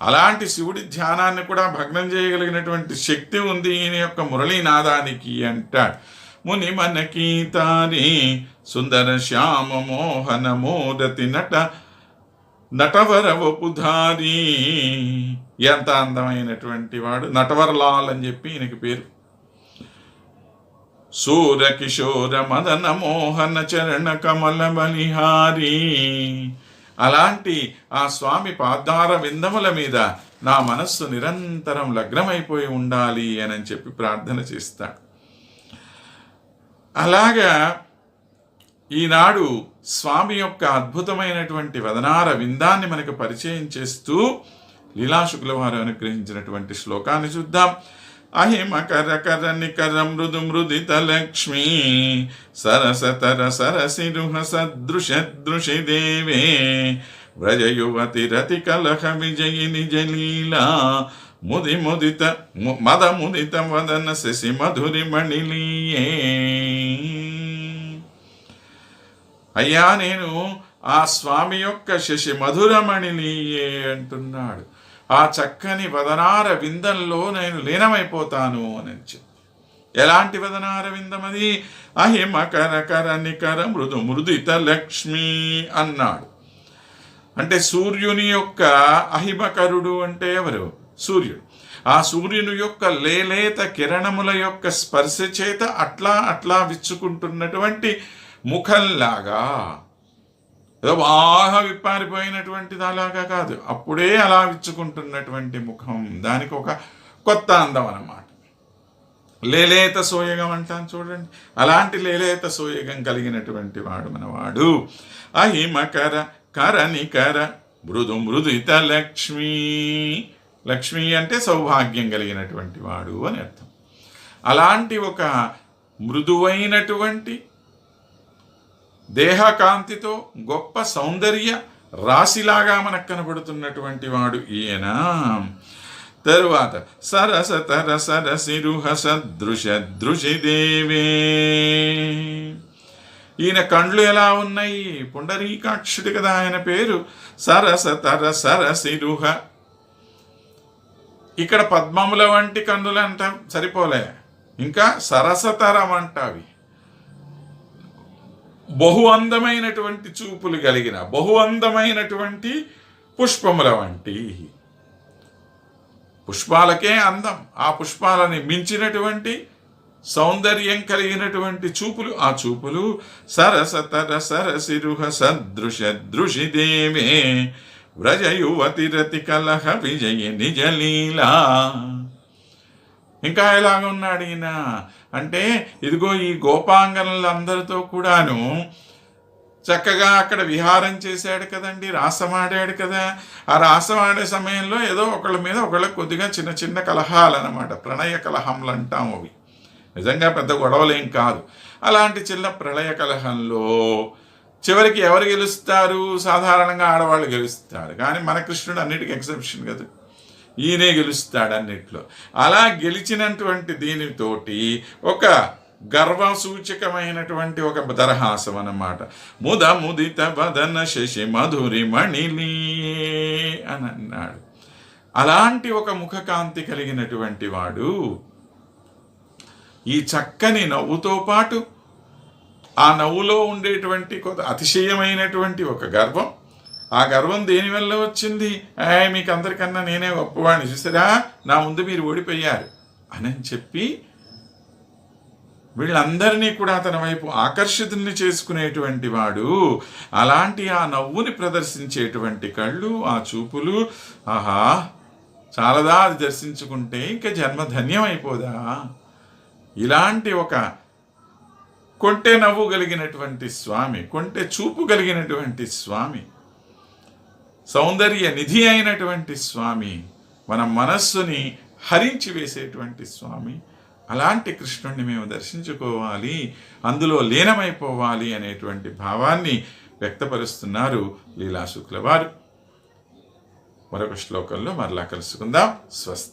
అలాంటి శివుడి ధ్యానాన్ని కూడా భగ్నం చేయగలిగినటువంటి శక్తి ఉంది ఈయన యొక్క మురళీనాదానికి అంటాడు. ముని మనకీతాని సుందర శ్యామ మోహన మోదతి నటవర వపుధారి. ఎంత అందమైనటువంటి వాడు! నటవరలాల్ అని చెప్పి ఈయనకి పేరు. సూర కిశోర మదన మోహన చరణ కమల బలిహారి. అలాంటి ఆ స్వామి పాదార విందముల మీద నా మనస్సు నిరంతరం లగ్నమైపోయి ఉండాలి అని చెప్పి ప్రార్థన చేస్తాడు. అలాగా ఈనాడు స్వామి యొక్క అద్భుతమైనటువంటి వదనార విందాన్ని మనకు పరిచయం చేస్తూ లీలాశుక్ల వారు అనుగ్రహించినటువంటి శ్లోకాన్ని చూద్దాం. అహిమకర కర నికర మృదు మృదిత లక్ష్మీ సరసతర సరసిరుహ సదృశ దృశి దేవే వ్రజయువతి రతి కలహ విజయి నిజ లీలా ముది ముదిత మద ముదిత వదన శశి మధురి మణిలీయే. అయ్యా, నేను ఆ స్వామి యొక్క శశి మధురమణిలీయే అంటున్నాడు. ఆ చక్కని వదనార విందంలో నేను లీనమైపోతాను అని చెప్పి. ఎలాంటి వదనార విందం అది? అహిమకర కర నికర మృదు మృదిత లక్ష్మి అన్నాడు. అంటే సూర్యుని యొక్క అహిమకరుడు అంటే ఎవరు? సూర్యుడు. ఆ సూర్యుని యొక్క లేలేత కిరణముల యొక్క స్పర్శ చేత అట్లా అట్లా విచ్చుకుంటున్నటువంటి ముఖంలాగా, ఏదో బాగా విప్పారిపోయినటువంటిది అలాగా కాదు, అప్పుడే అలా విచ్చుకుంటున్నటువంటి ముఖం. దానికి ఒక కొత్త అందం అన్నమాట. లేలేత సోయగం అంటాను చూడండి, అలాంటి లేలేత సోయగం కలిగినటువంటి వాడు మనవాడు. అహిమకర కరనికర మృదు మృదుత లక్ష్మీ. లక్ష్మి అంటే సౌభాగ్యం కలిగినటువంటి వాడు అని అర్థం. అలాంటి ఒక మృదువైనటువంటి దేహకాంతితో గొప్ప సౌందర్య రాశిలాగా మనకు కనబడుతున్నటువంటి వాడు ఈయన. తరువాత సరసతర సరసిరుహ సదృశ దృశి దేవే. ఈయన కండ్లు ఎలా ఉన్నాయి? పుండరీకాక్షుడు కదా ఆయన పేరు. సరసతర సరసిరుహ. ఇక్కడ పద్మముల వంటి కన్నులు అంటాం, సరిపోలే, ఇంకా సరసతరం అంటావి. బహు అందమైనటువంటి చూపులు కలిగిన, బహు అందమైనటువంటి పుష్పముల వంటి. పుష్పాలకే అందం, ఆ పుష్పాలని మించినటువంటి సౌందర్యం కలిగినటువంటి చూపులు. ఆ చూపులు సరసతర సరసిరుహ సదృశ దృశి దేవే వ్రజయువతి రతి కలహ విజయ నిజ లీలా. ఇంకా ఎలాగ ఉన్నాడు ఈయన అంటే, ఇదిగో ఈ గోపాంగనులందరితో కూడాను చక్కగా అక్కడ విహారం చేశాడు కదండి, రాసమాడాడు కదా. ఆ రాసమాడే సమయంలో ఏదో ఒకళ్ళ మీద ఒకళ్ళకి కొద్దిగా చిన్న చిన్న కలహాలు అన్నమాట, ప్రణయ కలహంలు అంటాం. అవి నిజంగా పెద్ద గొడవలేం కాదు. అలాంటి చిన్న ప్రళయ కలహంలో చివరికి ఎవరు గెలుస్తారు? సాధారణంగా ఆడవాళ్ళు గెలుస్తారు, కానీ మన కృష్ణుడు అన్నిటికీ ఎక్సెప్షన్ కదా, ఈయనే గెలుస్తాడు అన్నిట్లో. అలా గెలిచినటువంటి దీనితోటి ఒక గర్వసూచకమైనటువంటి ఒక దరహాసం అన్నమాట. ముద ముదిత వదన శశి మధురి మణిలీయే అని అన్నాడు. అలాంటి ఒక ముఖకాంతి కలిగినటువంటి వాడు ఈ చక్కని నవ్వుతో పాటు ఆ నవ్వులో ఉండేటువంటి కొంత అతిశయమైనటువంటి ఒక గర్వం. ఆ గర్వం దేనివల్ల వచ్చింది? మీకు అందరికన్నా నేనే గొప్పవాడిని, చూసారా, నా ముందు మీరు ఓడిపోయారు అని చెప్పి వీళ్ళందరినీ కూడా తన వైపు ఆకర్షితుల్ని చేసుకునేటువంటి వాడు. అలాంటి ఆ నవ్వుని ప్రదర్శించేటువంటి కళ్ళు, ఆ చూపులు, ఆహా చాలదా అది దర్శించుకుంటే ఇంకా జన్మ ధన్యమైపోదా? ఇలాంటి ఒక కొంటె నవ్వు కలిగినటువంటి స్వామి, కొంటె చూపు కలిగినటువంటి స్వామి, సౌందర్య నిధి అయినటువంటి స్వామి, మన మనస్సుని హరించి వేసేటువంటి స్వామి. అలాంటి కృష్ణుణ్ణి మేము దర్శించుకోవాలి, అందులో లీనమైపోవాలి అనేటువంటి భావాన్ని వ్యక్తపరుస్తున్నారు లీలాశుక్ల వారు. మరొక శ్లోకంలో మరలా కలుసుకుందాం. స్వస్తి.